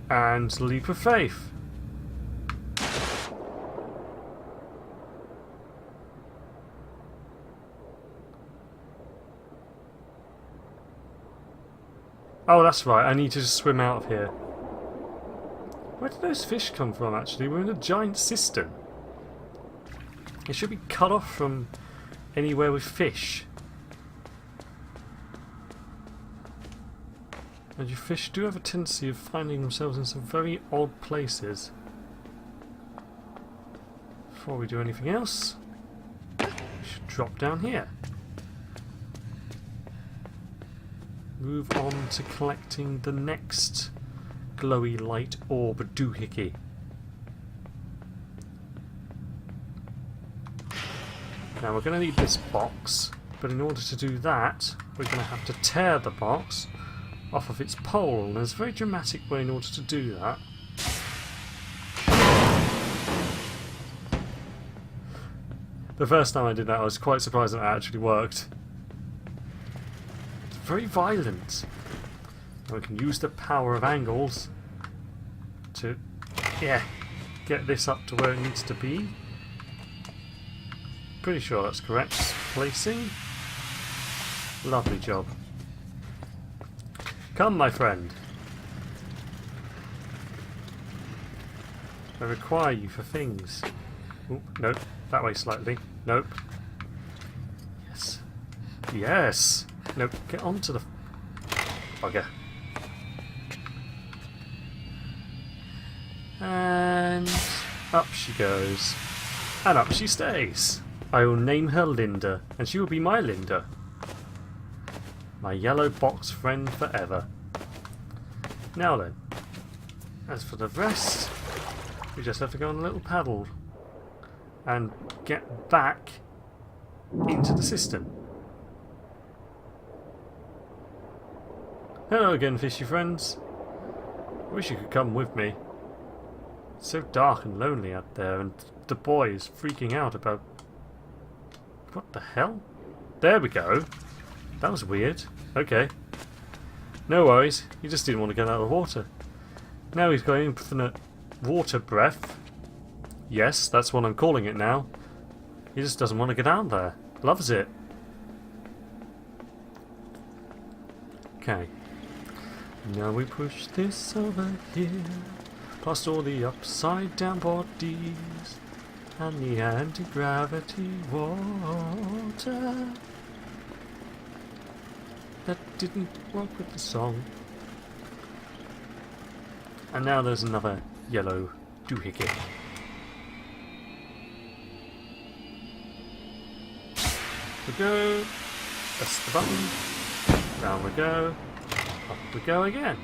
And leap of faith. Oh, that's right. I need to just swim out of here. Where did those fish come from, actually? We're in a giant cistern. It should be cut off from anywhere with fish. And your fish do have a tendency of finding themselves in some very odd places. Before we do anything else, we should drop down here. Move on to collecting the next glowy light orb doohickey. Now we're going to need this box, but in order to do that, we're going to have to tear the box off of its pole, and there's a very dramatic way in order to do that. The first time I did that, I was quite surprised that it actually worked. It's very violent. And we can use the power of angles to, get this up to where it needs to be. Pretty sure that's correct. Placing. Lovely job. Come, my friend. I require you for things. Oop, nope. That way slightly. Nope. Yes. Yes! Nope. Get onto the bugger. And up she goes. And up she stays. I will name her Linda, and she will be my Linda. My yellow box friend forever. Now then, as for the rest, we just have to go on a little paddle and get back into the cistern. Hello again, fishy friends. I wish you could come with me. It's so dark and lonely out there, and the boy is freaking out about... What the hell? There we go. That was weird. Okay. No worries. He just didn't want to get out of the water. Now he's got infinite water breath. Yes, that's what I'm calling it now. He just doesn't want to get out there. Loves it. Okay. Now we push this over here. Past all the upside down bodies. And the anti-gravity water. That didn't work with the song. And now there's another yellow doohickey. We go. Press the button. Down we go. Up we go again.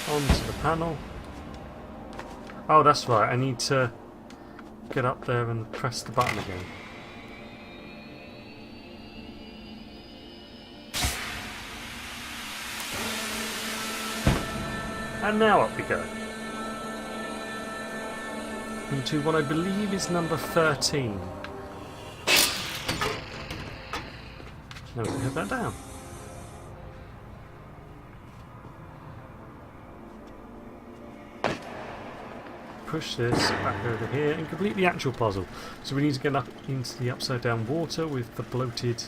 Onto the panel. Oh, that's right. I need to get up there and press the button again. And now up we go. Into what I believe is number 13. Now we can hit that down. Push this back over here and complete the actual puzzle. So we need to get up into the upside down water with the bloated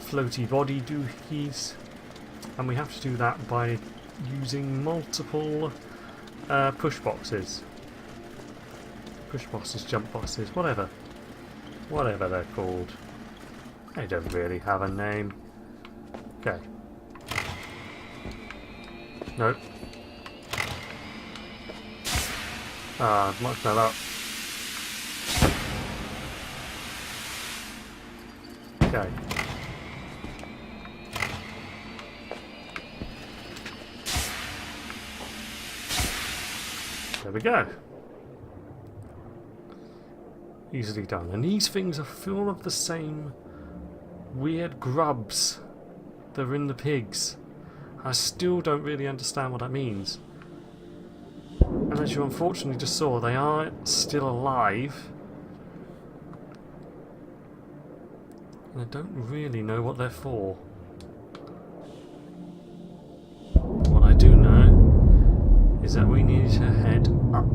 floaty body doohickeys, and we have to do that by using multiple push boxes, jump boxes, whatever they're called. They don't really have a name. Okay. Nope. Ah, I've mucked that up. Okay. There we go. Easily done. And these things are full of the same weird grubs that are in the pigs. I still don't really understand what that means. And as you unfortunately just saw, they are still alive. And I don't really know what they're for. is that we need to head up.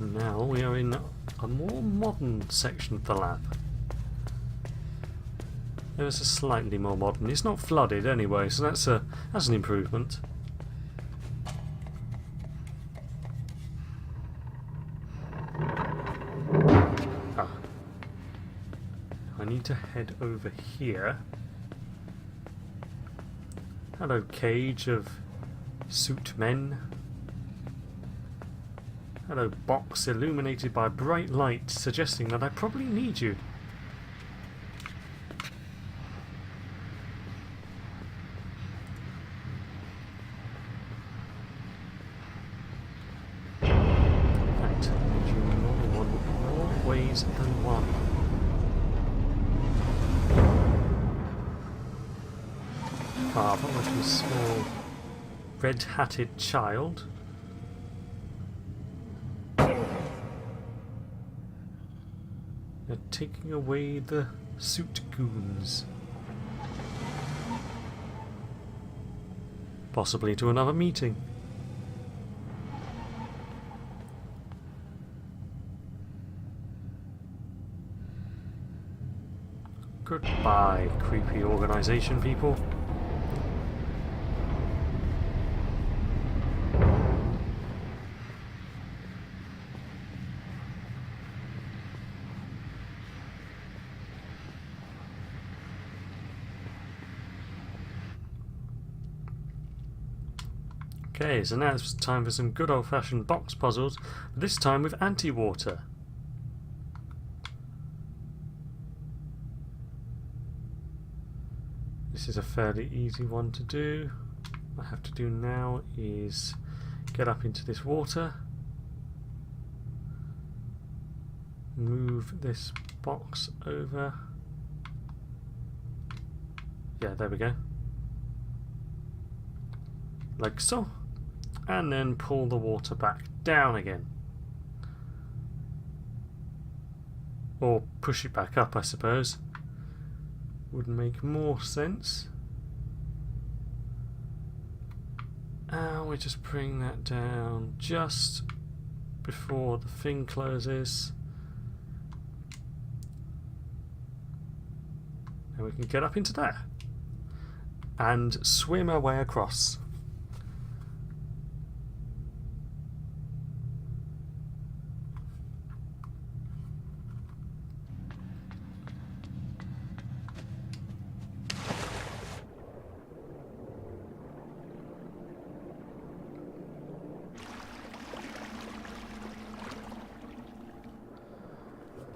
Now we are in a more modern section of the lab. There's a slightly more modern. It's not flooded anyway, so that's an improvement. Ah. I need to head over here. Hello, cage of suit men. Hello, box illuminated by bright light, suggesting that I probably need you. Than one. Father with a small red-hatted child. They're taking away the suit goons. Possibly to another meeting. Goodbye, creepy organisation people. Okay, so now it's time for some good old-fashioned box puzzles, this time with anti-water. This is a fairly easy one to do. What I have to do now is get up into this water, move this box over. Yeah, there we go. Like so. And then pull the water back down again. Or push it back up, I suppose. Would make more sense. And we just bring that down just before the thing closes. And we can get up into there and swim our way across.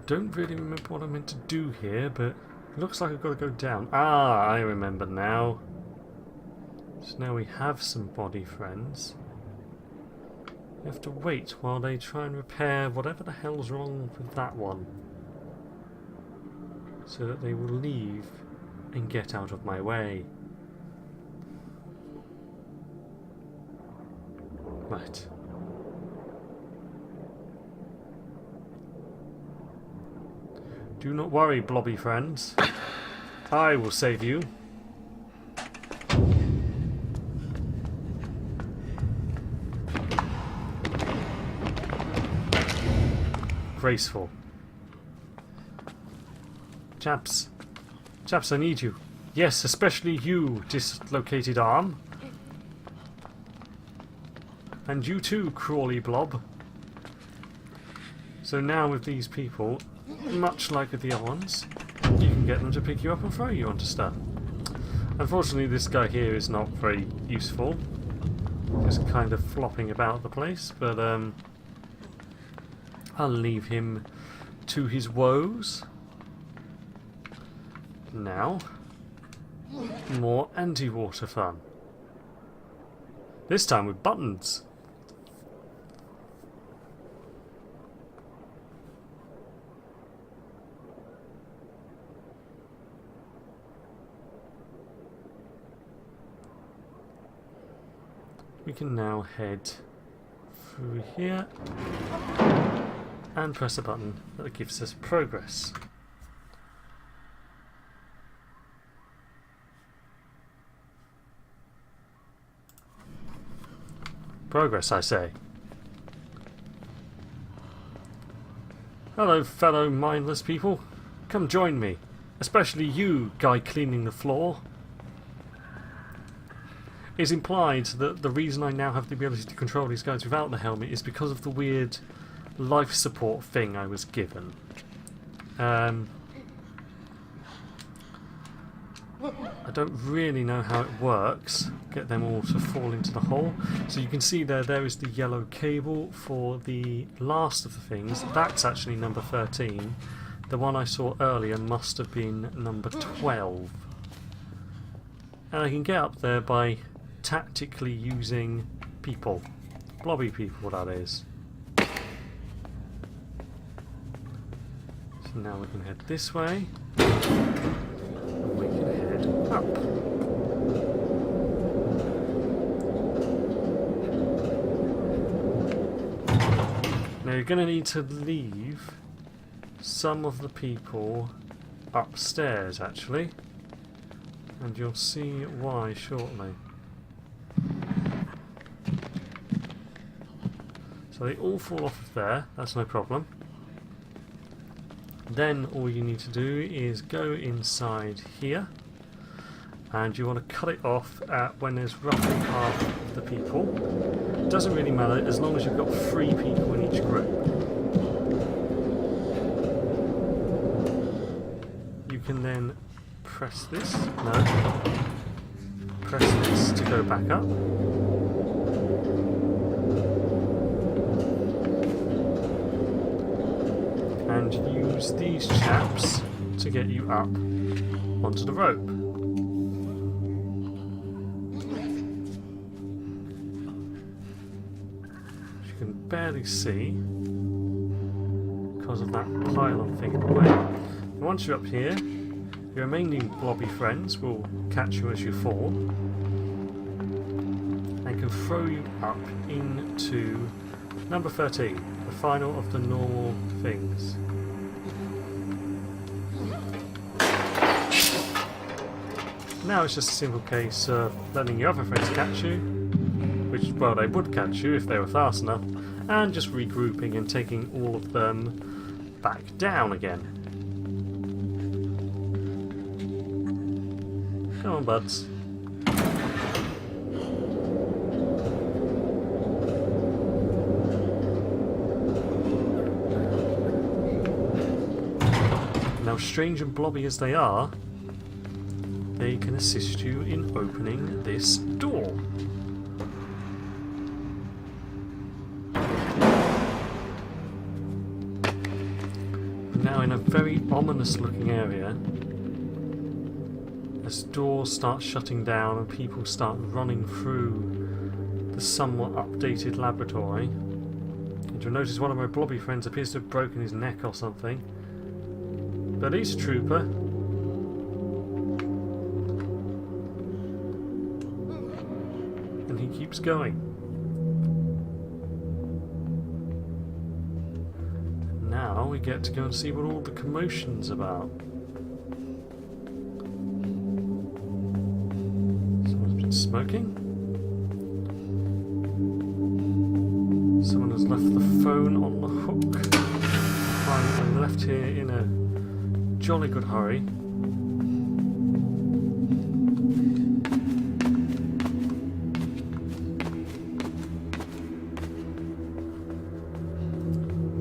Don't really remember what I'm meant to do here, but it looks like I've got to go down. Ah, I remember now. So now we have some body friends. We have to wait while they try and repair whatever the hell's wrong with that one, so that they will leave and get out of my way. Right. Do not worry, blobby friends. I will save you. Graceful. Chaps, I need you. Yes, especially you, dislocated arm. And you too, crawly blob. So now with these people, much like with the other ones, you can get them to pick you up and throw you onto stuff. Unfortunately, this guy here is not very useful. Just kind of flopping about the place, but I'll leave him to his woes. Now, more anti-water fun. This time with buttons. We can now head through here and press a button that gives us progress. Progress, I say. Hello, fellow mindless people. Come join me. Especially you, guy cleaning the floor. It's implied that the reason I now have the ability to control these guys without the helmet is because of the weird life support thing I was given. I don't really know how it works. Get them all to fall into the hole. So you can see there is the yellow cable for the last of the things. That's actually number 13. The one I saw earlier must have been number 12. And I can get up there by tactically using people. Blobby people, that is. So now we can head this way. And we can head up. Now you're going to need to leave some of the people upstairs, actually. And you'll see why shortly. So they all fall off of there, that's no problem. Then all you need to do is go inside here, and you want to cut it off at when there's roughly half of the people. It doesn't really matter as long as you've got 3 people in each group. You can then press this, press this to go back up. And use these chaps to get you up onto the rope. You can barely see because of that pylon thing in the way. And once you're up here, your remaining blobby friends will catch you as you fall and can throw you up into number 13, the final of the normal things. Now it's just a simple case of letting your other friends catch you, which, well, they would catch you if they were fast enough, and just regrouping and taking all of them back down again. Come on, buds. Now, strange and blobby as they are, they can assist you in opening this door. Now, in a very ominous looking area, as doors start shutting down and people start running through the somewhat updated laboratory, and you'll notice one of my blobby friends appears to have broken his neck or something. But he's a trooper. And he keeps going. Now we get to go and see what all the commotion's about. Someone's been smoking. Someone has left the phone on the hook. I'm left here in a jolly good hurry.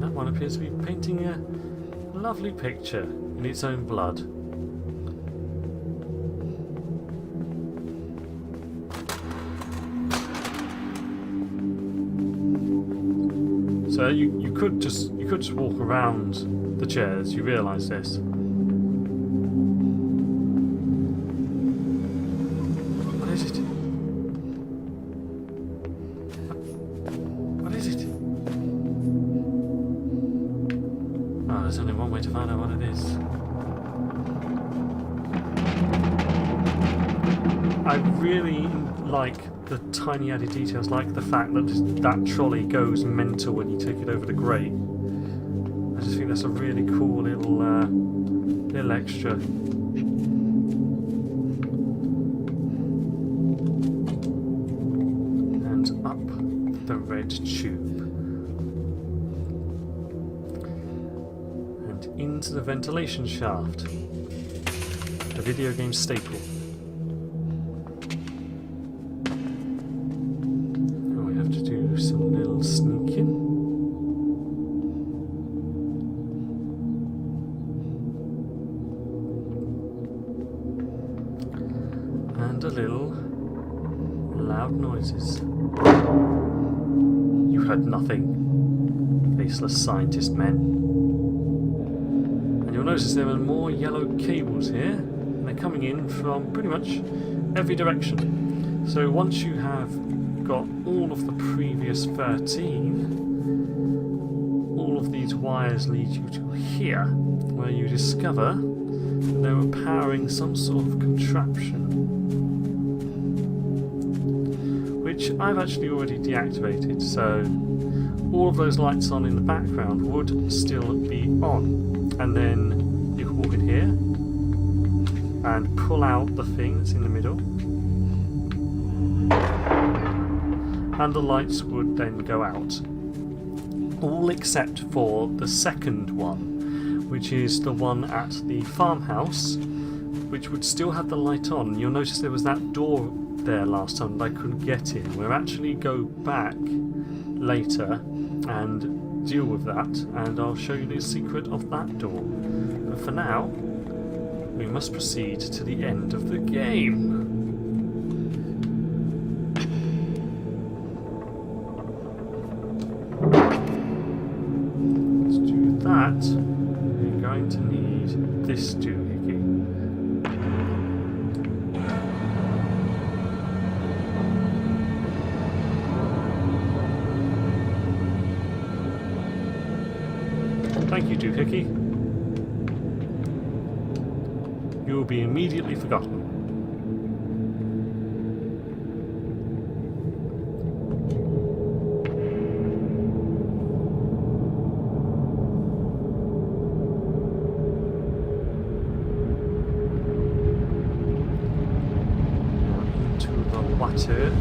That one appears to be painting a lovely picture in its own blood. So you could just walk around the chairs. You realise this? There's only one way to find out what it is. I really like the tiny added details, like the fact that that trolley goes mental when you take it over the grate. I just think that's a really cool little extra. And up the red tube. And into the ventilation shaft. A video game staple. Now we have to do some little sneaking. And a little loud noises. You heard nothing, faceless scientist men. And you'll notice there are more yellow cables here, and they're coming in from pretty much every direction. So once you have got all of the previous 13, all of these wires lead you to here, where you discover that they were powering some sort of contraption, which I've actually already deactivated, so all of those lights on in the background would still be on. And then you can walk in here and pull out the thing that's in the middle, and the lights would then go out. All except for the second one, which is the one at the farmhouse, which would still have the light on. You'll notice there was that door there last time that I couldn't get in. We'll actually go back later and deal with that, and I'll show you the secret of that door. But for now, we must proceed to the end of the game. Let's do that. We're going to need this doohickey. Thank you, doohickey. You will be immediately forgotten. Now into the water.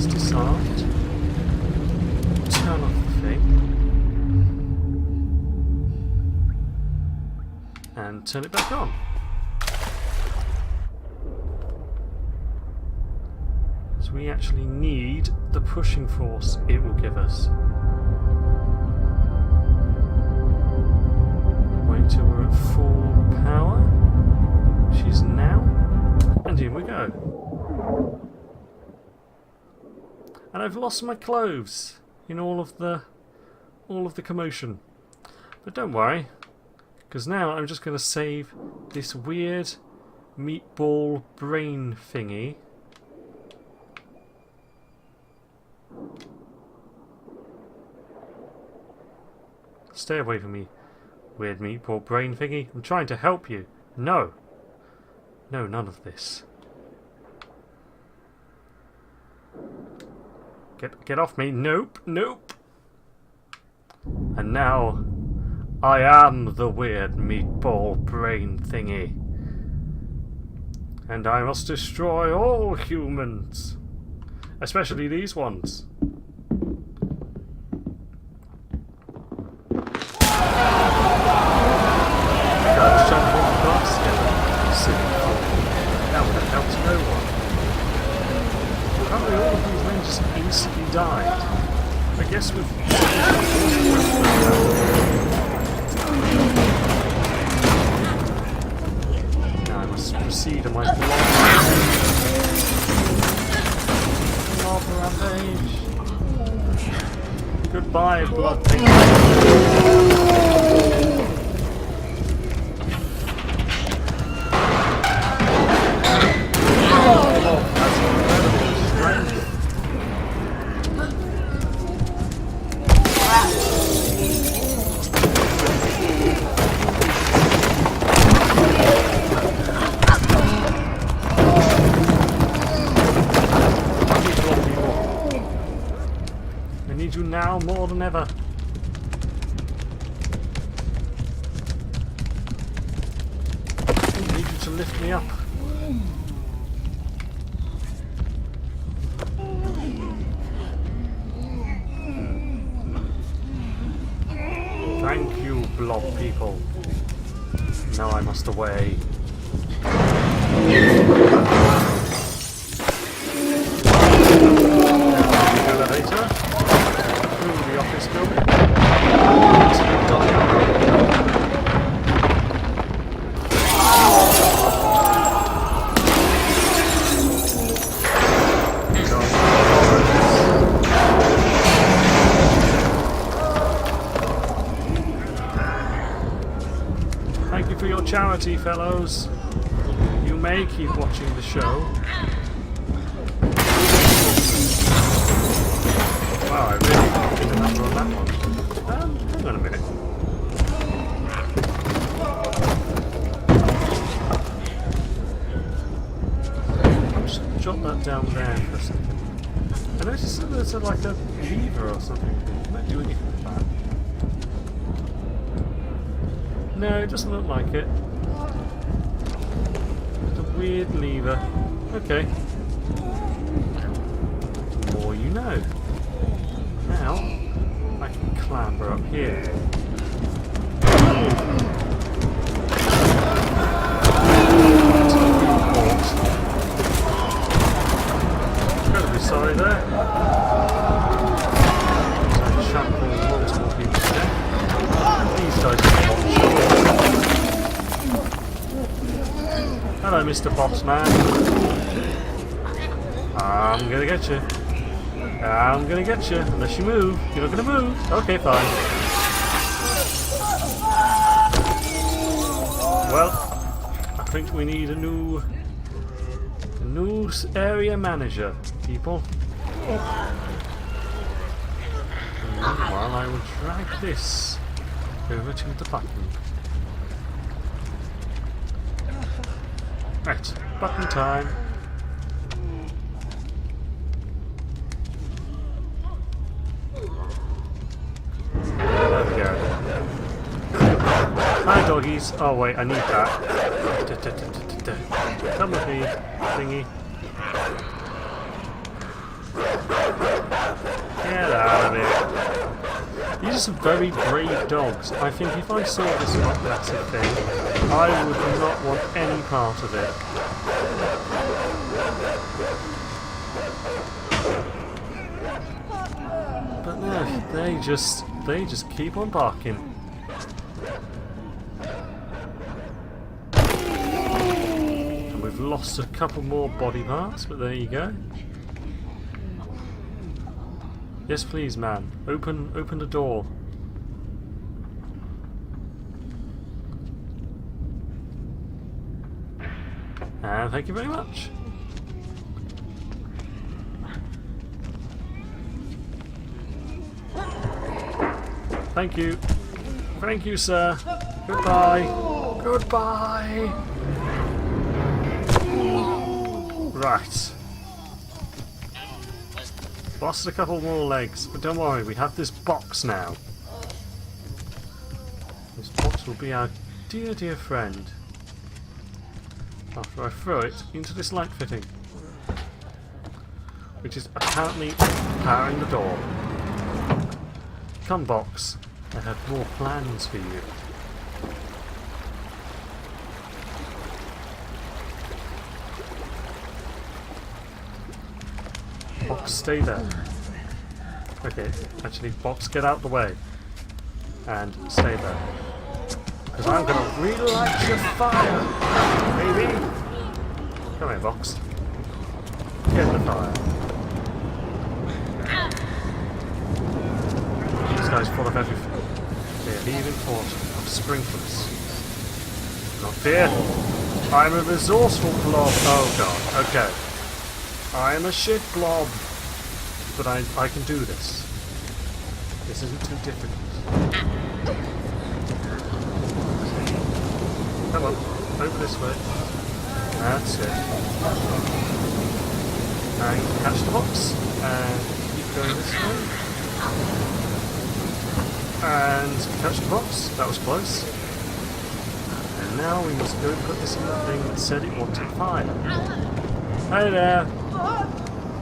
Disarmed. Turn off the thing. And turn it back on. So we actually need the pushing force it will give us. Wait till we're at full power, which is now. And in we go. And I've lost my clothes in all of the commotion. But don't worry, because now I'm just going to save this weird meatball brain thingy. Stay away from me, weird meatball brain thingy. I'm trying to help you. No. No, none of this. Get off me. Nope, nope. And now, I am the weird meatball brain thingy. And I must destroy all humans. Especially these ones. That would have helped no one. Apparently all of these men just instantly died. I guess with... Now I must proceed on my blood rampage. Goodbye, blood thing. need you now more than ever. I need you to lift me up. Thank you, blob people. Now I must away. Elevator through the office building. Thank you for your charity, fellows. You may keep watching the show. Wow, I really did a number on that one. Hang on a minute. I'll just jot that down there for a second. I noticed that there's like a lever or something. Can I do anything with that? No, it doesn't look like it. It's a weird lever. Okay. The more you know. Now, I can clamber up here. Incredibly sorry there. So I trampled multiple people to death. These guys are not sure. Hello, Mr. Bossman. I'm gonna get you. I'm gonna get you, unless you move. You're not gonna move. Okay, fine. Well, I think we need a new area manager, people. Meanwhile, I will drag this over to the button. Right, button time. Hi doggies. Oh wait, I need that. Come with me, thingy. Get out of here. These are some very brave dogs. I think if I saw this massive thing, I would not want any part of it. But no, they just keep on barking. And we've lost a couple more body parts, but there you go. Yes, please, man. Open the door. And thank you very much. Thank you. Thank you, sir. Goodbye. Goodbye. Right. Lost a couple more legs, but don't worry, we have this box now. This box will be our dear, dear friend. After I throw it into this light fitting, which is apparently powering the door. Come, box. I have more plans for you. Box, stay there. Okay, actually, box, get out the way. And stay there. Because I'm going to relight your fire, baby! Come here, box. Get in the fire. This guy's full of everything. They're leaving fort of sprinklers. Not fear. I'm a resourceful blob. Oh god, okay. I'm a shit blob. But I can do this. This isn't too difficult. Come on, over this way. That's it. And catch the box. And keep going this way. And catch the box. That was close. And now we must go put this in the thing that said it wanted fire. Hey there!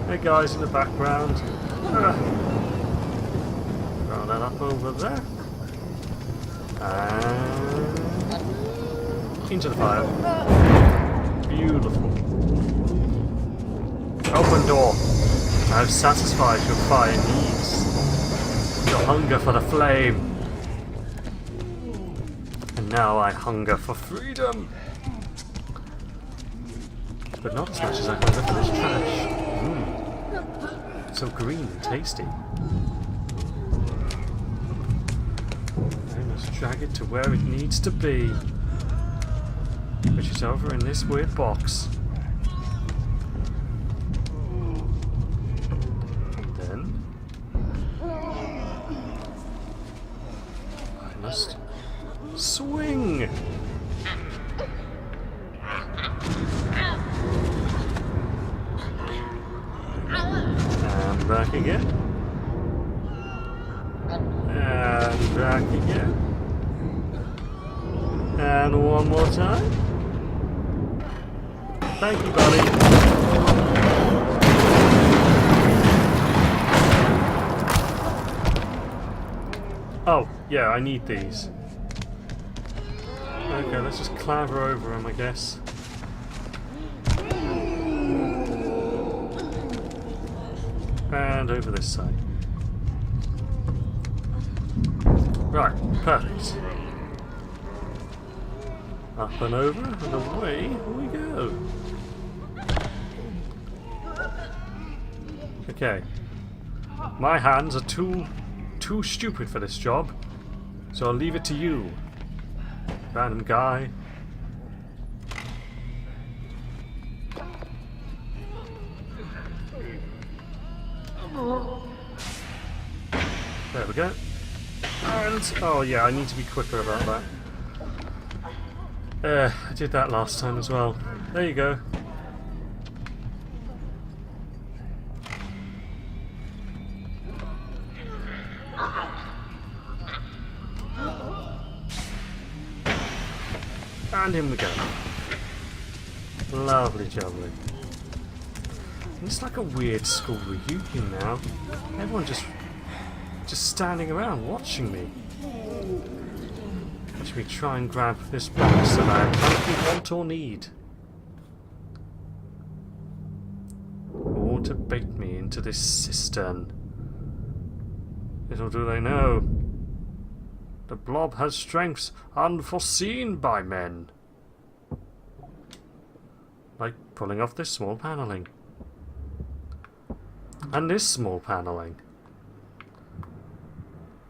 Hey guys in the background. Throw that up over there. And into the fire. Beautiful. Open door. I've satisfied your fire needs. Your hunger for the flame. And now I hunger for freedom. But not as much as I hunger for this trash. So green and tasty. I must drag it to where it needs to be. Which is over in this weird box. And then I must swing. And back again. And back again. And one more time. Thank you, buddy. Oh, yeah, I need these. Okay, let's just clamber over them, I guess. And over this side. Right, perfect. Up and over, and away we go. Okay. My hands are too stupid for this job, so I'll leave it to you, random guy. There we go. And, oh yeah, I need to be quicker about that. I did that last time as well. There you go. And in we go. Lovely jubbly. It's like a weird school reunion now. Everyone just standing around watching me. Watch me try and grab this box that I apparently want or need. Or to bait me into this cistern. Little do they know, the blob has strengths unforeseen by men. Like pulling off this small panelling. And this small panelling.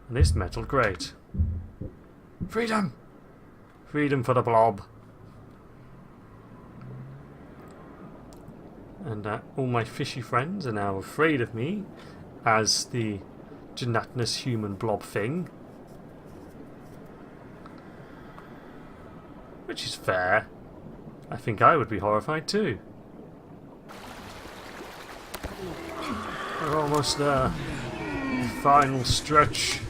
And this metal grate. Freedom! Freedom for the blob. And all my fishy friends are now afraid of me as the gelatinous human blob thing. Which is fair. I think I would be horrified too. We're almost there. Final stretch.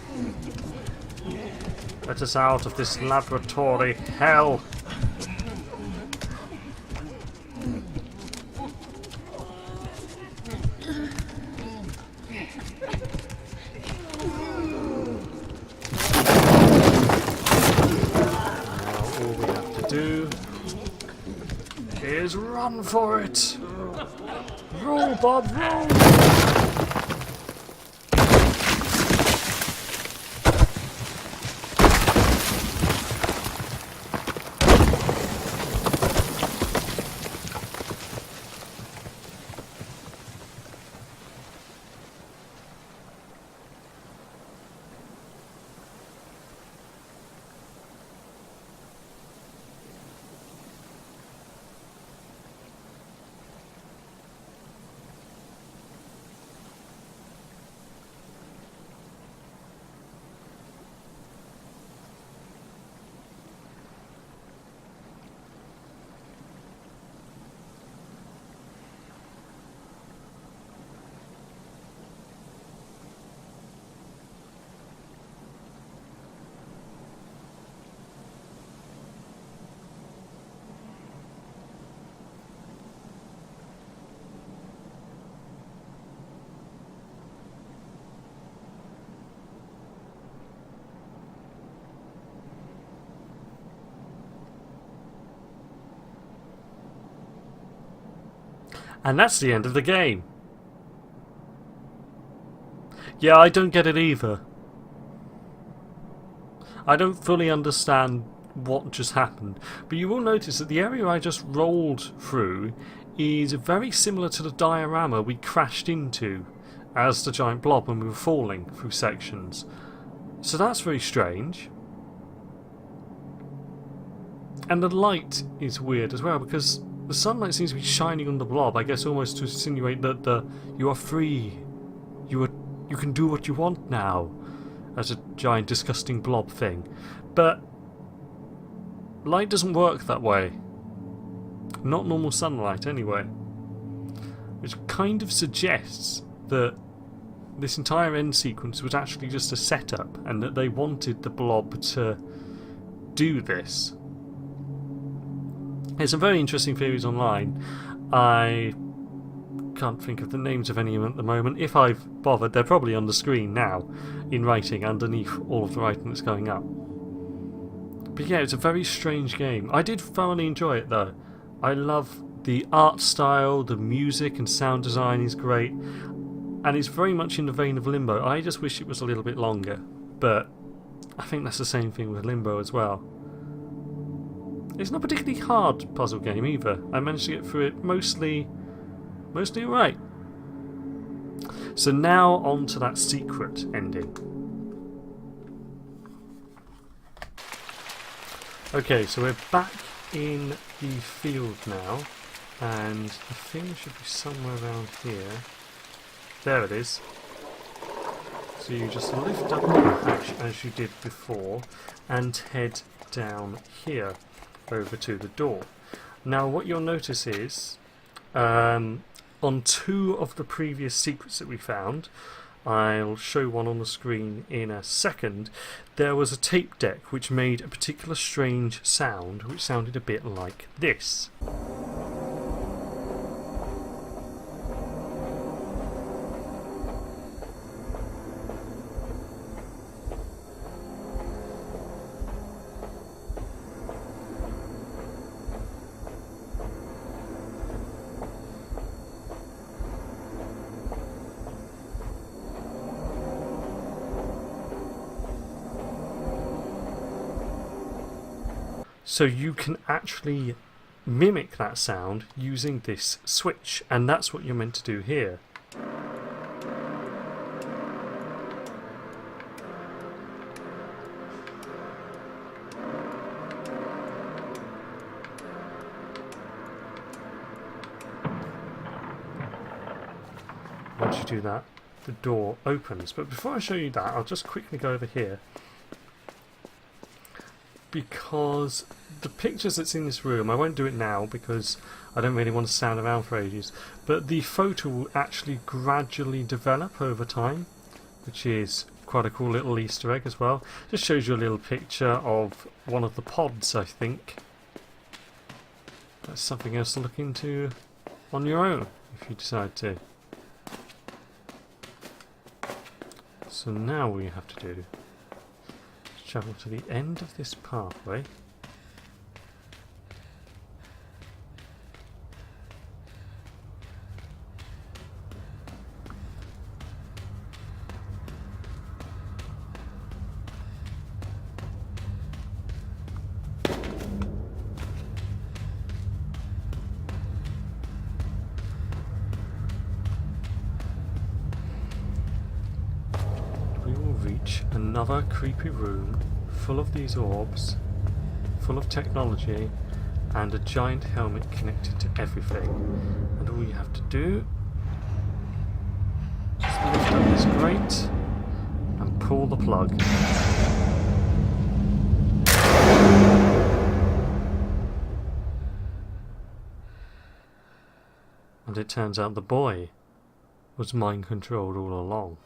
Let us out of this laboratory hell. Now all we have to do is run for it. Roll, Bob, roll! And that's the end of the game. Yeah, I don't get it either. I don't fully understand what just happened, but you will notice that the area I just rolled through is very similar to the diorama we crashed into as the giant blob when we were falling through sections. So that's very strange. And the light is weird as well, because the sunlight seems to be shining on the blob, I guess almost to insinuate that you are free. You can do what you want now, as a giant disgusting blob thing. But light doesn't work that way. Not normal sunlight anyway. Which kind of suggests that this entire end sequence was actually just a setup, and that they wanted the blob to do this. There's some very interesting theories online. I can't think of the names of any of them at the moment. If I've bothered, they're probably on the screen now in writing underneath all of the writing that's going up. But yeah, it's a very strange game. I did thoroughly enjoy it though. I love the art style, the music and sound design is great, and it's very much in the vein of Limbo. I just wish it was a little bit longer, but I think that's the same thing with Limbo as well. It's not a particularly hard puzzle game either. I managed to get through it mostly alright. So now on to that secret ending. Okay, so we're back in the field now, and the thing should be somewhere around here. There it is. So you just lift up the hatch as you did before and head down here over to the door. Now what you'll notice is on 2 of the previous secrets that we found, I'll show one on the screen in a second, there was a tape deck which made a particular strange sound which sounded a bit like this. So you can actually mimic that sound using this switch, and that's what you're meant to do here. Once you do that, the door opens. But before I show you that, I'll just quickly go over here, because the pictures that's in this room, I won't do it now because I don't really want to stand around for ages, but the photo will actually gradually develop over time, which is quite a cool little Easter egg as well. Just shows you a little picture of one of the pods, I think. That's something else to look into on your own if you decide to. So now what you have to do, travel to the end of this pathway. We will reach another creepy room full of these orbs, full of technology, and a giant helmet connected to everything. And all you have to do is lift up this grate and pull the plug. And it turns out the boy was mind controlled all along.